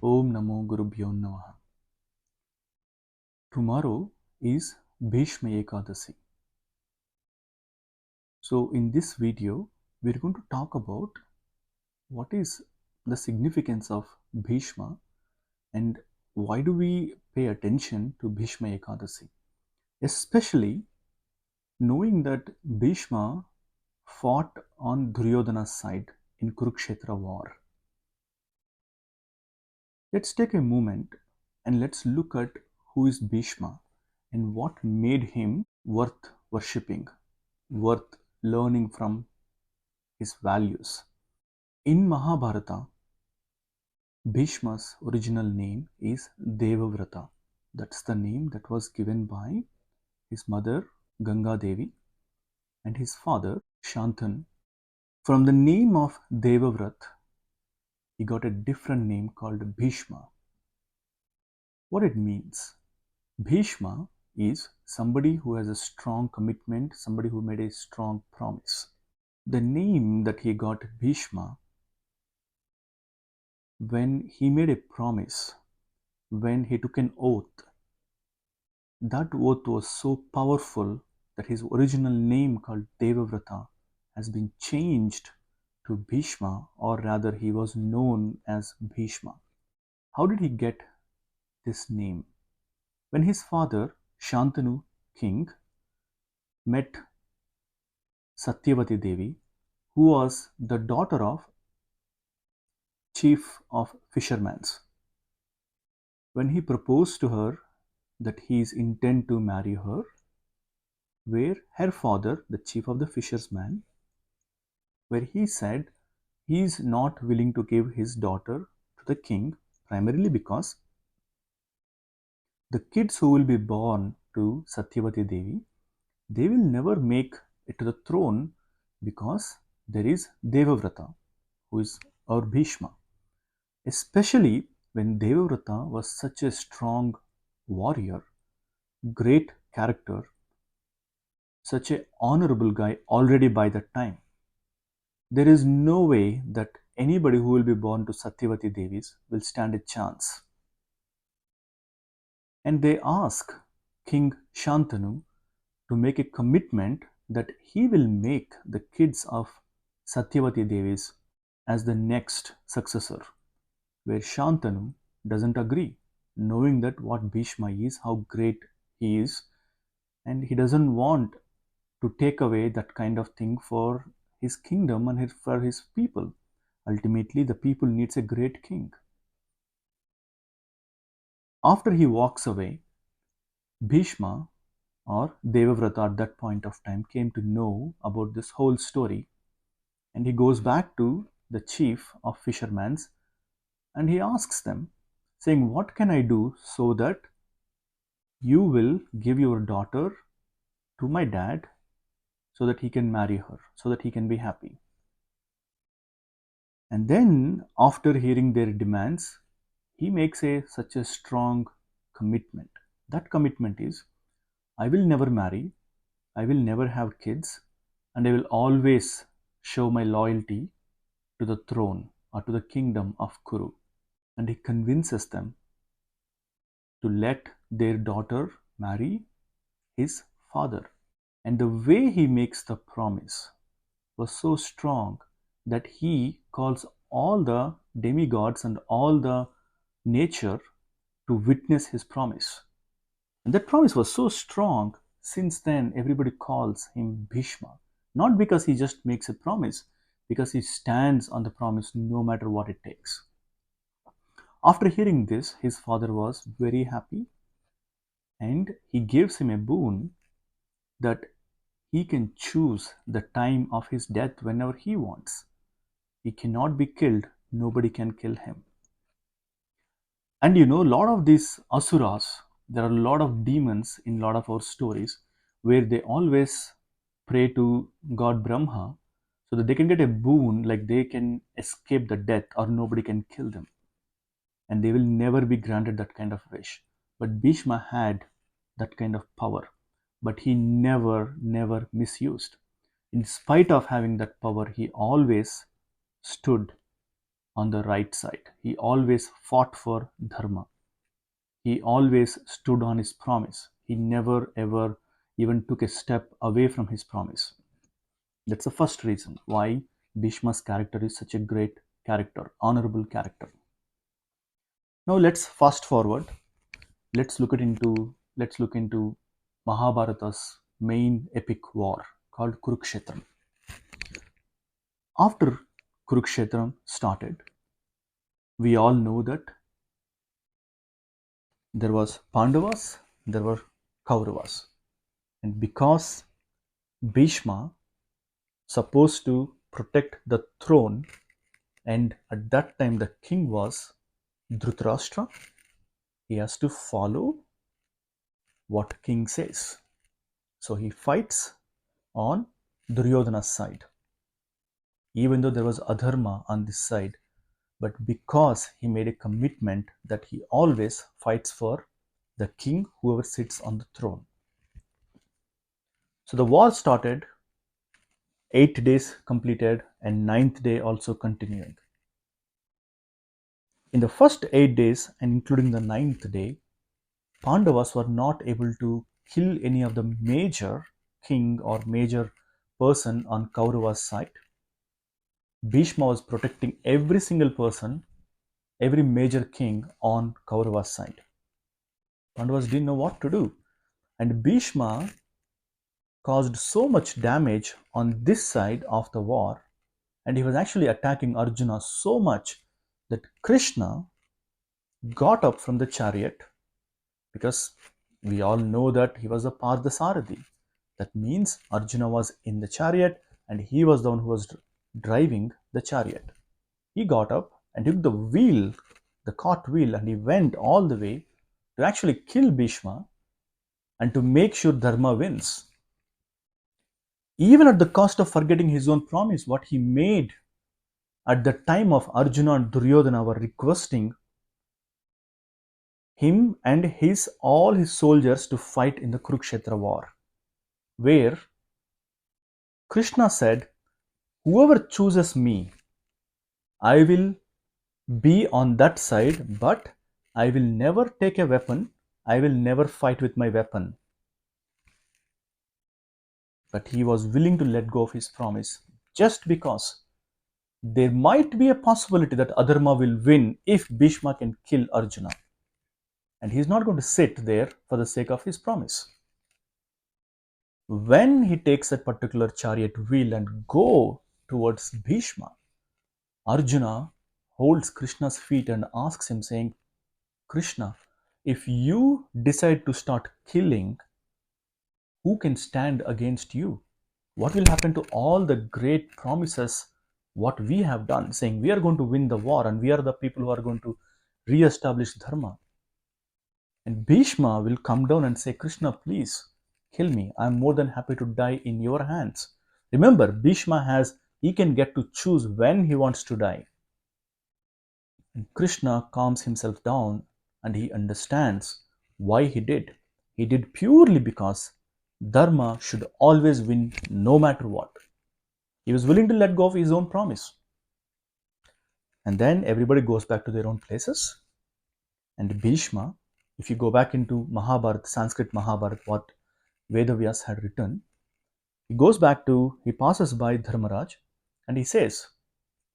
Om Namo Gurubhyo Namaha. Tomorrow is Bhishma Ekadasi. So in this video, we're going to talk about what is the significance of Bhishma and why do we pay attention to Bhishma Ekadasi. Especially knowing that Bhishma fought on Duryodhana's side in Kurukshetra war. Let's take a moment and let's look at who is Bhishma and what made him worth worshipping, worth learning from his values. In Mahabharata, Bhishma's original name is Devavrata. That's the name that was given by his mother Ganga Devi and his father Shantanu. From the name of Devavrat, he got a different name called Bhishma. What it means? Bhishma is somebody who has a strong commitment, somebody who made a strong promise. The name that he got, Bhishma, when he made a promise, when he took an oath, that oath was so powerful that his original name called Devavrata has been changed to Bhishma, or rather he was known as Bhishma. How did he get this name? When his father Shantanu king met Satyavati Devi, who was the daughter of chief of fishermen, when he proposed to her that he is intent to marry her, where her father, the chief of the fishermen, where he said he is not willing to give his daughter to the king, primarily because the kids who will be born to Satyavati Devi, they will never make it to the throne because there is Devavrata, who is our Bhishma. Especially when Devavrata was such a strong warrior, great character, such a honorable guy already by that time. There is no way that anybody who will be born to Satyavati Devis will stand a chance. And they ask King Shantanu to make a commitment that he will make the kids of Satyavati Devis as the next successor, where Shantanu doesn't agree, knowing that what Bhishma is, how great he is, and he doesn't want to take away that kind of thing for his kingdom and for his people. Ultimately, the people needs a great king. After he walks away, Bhishma or Devavrata at that point of time came to know about this whole story, and he goes back to the chief of fishermen and he asks them, saying, what can I do so that you will give your daughter to my dad so that he can marry her, so that he can be happy? And then after hearing their demands, he makes such a strong commitment. That commitment is, I will never marry, I will never have kids, and I will always show my loyalty to the throne or to the kingdom of Kuru. And he convinces them to let their daughter marry his father. And the way he makes the promise was so strong that he calls all the demigods and all the nature to witness his promise. And that promise was so strong, since then everybody calls him Bhishma. Not because he just makes a promise, because he stands on the promise no matter what it takes. After hearing this, his father was very happy and he gives him a boon that he can choose the time of his death whenever he wants. He cannot be killed, nobody can kill him. And a lot of these asuras, there are a lot of demons in a lot of our stories where they always pray to God Brahma so that they can get a boon, like they can escape the death or nobody can kill them. And they will never be granted that kind of wish. But Bhishma had that kind of power, but he never misused. In spite of having that power, he always stood on the right side. He always fought for Dharma. He always stood on his promise. He never ever even took a step away from his promise. That's the first reason why Bhishma's character is such a great character, honorable character. Now let's fast forward. Let's look into Mahabharata's main epic war called Kurukshetra. After Kurukshetra started, we all know that there was Pandavas, there were Kauravas, and because Bhishma supposed to protect the throne, and at that time the king was Dhritarashtra, he has to follow what king says. So he fights on Duryodhana's side, even though there was adharma on this side, but because he made a commitment that he always fights for the king, whoever sits on the throne. So the war started, 8 days completed, and ninth day also continuing. In the first 8 days, and including the ninth day, Pandavas were not able to kill any of the major king or major person on Kaurava's side. Bhishma was protecting every single person, every major king on Kaurava's side. Pandavas didn't know what to do. And Bhishma caused so much damage on this side of the war, and he was actually attacking Arjuna so much that Krishna got up from the chariot, because we all know that he was a Parthasarathi. That means Arjuna was in the chariot and he was the one who was driving the chariot. He got up and took the wheel, the cart wheel, and he went all the way to actually kill Bhishma and to make sure Dharma wins. Even at the cost of forgetting his own promise, what he made at the time of Arjuna and Duryodhana were requesting him and all his soldiers to fight in the Kurukshetra war, where Krishna said, "Whoever chooses me, I will be on that side, but I will never take a weapon, I will never fight with my weapon." But he was willing to let go of his promise just because there might be a possibility that Adharma will win if Bhishma can kill Arjuna. And he's not going to sit there for the sake of his promise. When he takes that particular chariot wheel and go towards Bhishma, Arjuna holds Krishna's feet and asks him, saying, "Krishna, if you decide to start killing, who can stand against you? What will happen to all the great promises what we have done, saying we are going to win the war and we are the people who are going to re-establish Dharma?" And Bhishma will come down and say, "Krishna, please kill me. I am more than happy to die in your hands." Remember, he can get to choose when he wants to die. And Krishna calms himself down and he understands why he did. He did purely because Dharma should always win no matter what. He was willing to let go of his own promise. And then everybody goes back to their own places. And Bhishma, if you go back into Mahabharata, Sanskrit Mahabharata, what Vedavyas had written, he passes by Dharmaraj and he says,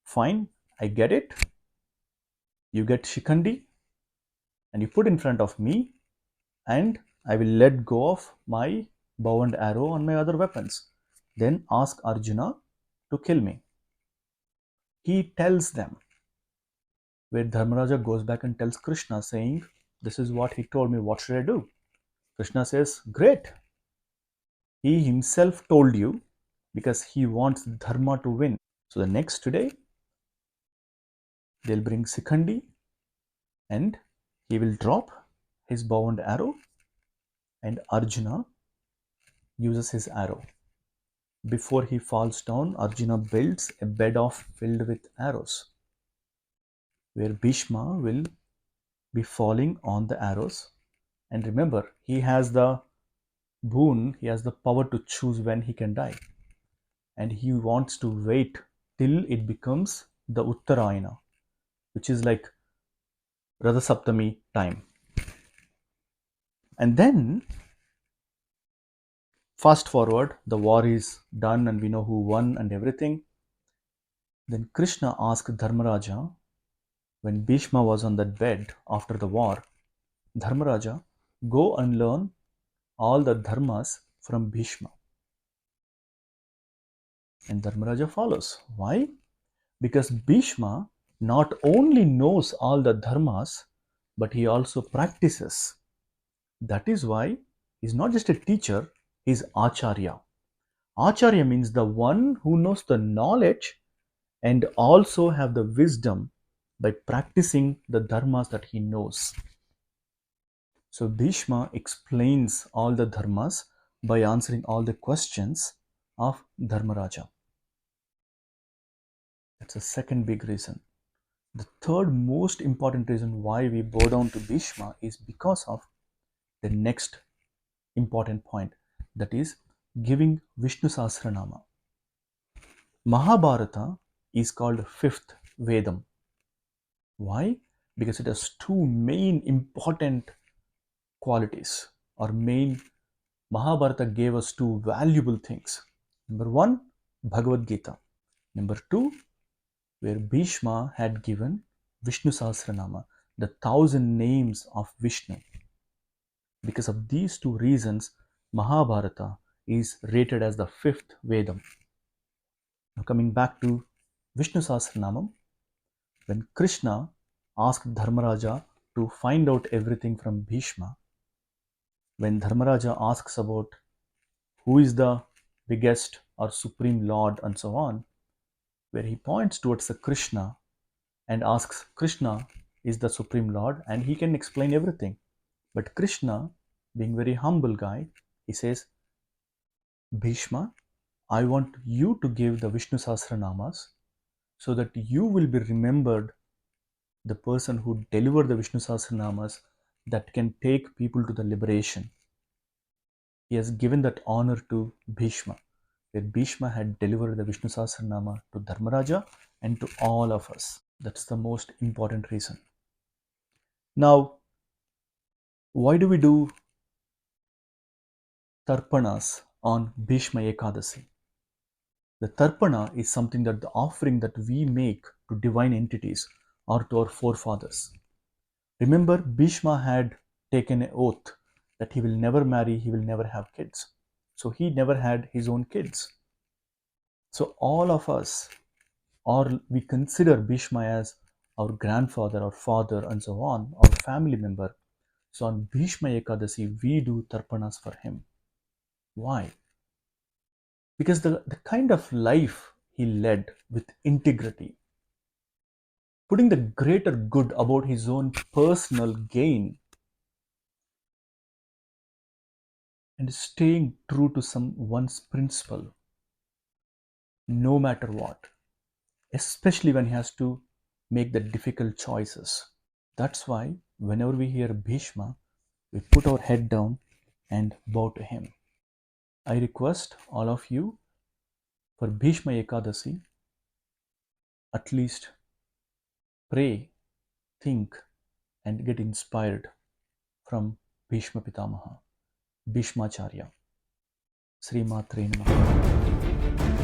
"Fine, I get it. You get Shikhandi and you put in front of me, and I will let go of my bow and arrow and my other weapons. Then ask Arjuna to kill me." He tells them, where Dharmaraja goes back and tells Krishna, saying, "This is what he told me, what should I do?" Krishna says, "Great. He himself told you because he wants Dharma to win." So the next day, they'll bring Sikhandi and he will drop his bow and arrow, and Arjuna uses his arrow. Before he falls down, Arjuna builds a bed filled with arrows, where Bhishma will be falling on the arrows. And remember, he has the boon, he has the power to choose when he can die. And he wants to wait till it becomes the Uttarayana. which is like Radha Saptami time. And then, fast forward, the war is done and we know who won and everything. Then Krishna asked Dharmaraja, when Bhishma was on that bed after the war, Dharmaraja, go and learn all the dharmas from Bhishma. And Dharmaraja follows. Why? Because Bhishma not only knows all the dharmas, but he also practices. That is why he's not just a teacher, he's Acharya. Acharya means the one who knows the knowledge and also have the wisdom by practicing the dharmas that he knows. So Bhishma explains all the dharmas by answering all the questions of Dharmaraja. That's the second big reason. The third most important reason why we bow down to Bhishma is because of the next important point, that is giving Vishnu Sahasranama. Mahabharata is called fifth Vedam. Why? Because it has two main important qualities, or main Mahabharata gave us two valuable things. Number one, Bhagavad Gita. Number two, where Bhishma had given Vishnu Sahasranama, the 1,000 names of Vishnu. Because of these two reasons, Mahabharata is rated as the fifth Vedam. Now, coming back to Vishnu Sahasranamam, when Krishna asked Dharmaraja to find out everything from Bhishma, when Dharmaraja asks about who is the biggest or supreme lord and so on, where he points towards the Krishna and asks Krishna is the supreme lord and he can explain everything. But Krishna, being very humble guy, he says, Bhishma, I want you to give the Vishnu Sahasranamas so that you will be remembered the person who delivered the Vishnu Sahasranamas that can take people to the liberation. He has given that honor to Bhishma, where Bhishma had delivered the Vishnu Sahasranama to Dharmaraja and to all of us. That's the most important reason. Now, why do we do Tarpanas on Bhishma Ekadasi? The Tarpana is something that the offering that we make to divine entities or to our forefathers. Remember, Bhishma had taken an oath that he will never marry, he will never have kids. So he never had his own kids. So all of us, or we consider Bhishma as our grandfather, our father, and so on, our family member. So on Bhishma Ekadasi, we do Tarpanas for him. Why? Because the kind of life he led with integrity, putting the greater good about his own personal gain, and staying true to one's principle, no matter what, especially when he has to make the difficult choices. That's why whenever we hear Bhishma, we put our head down and bow to him. I request all of you for Bhishma Ekadasi, at least pray, think, and get inspired from Bhishma Pitamaha, Bhishmacharya. Sri Matre Namaha.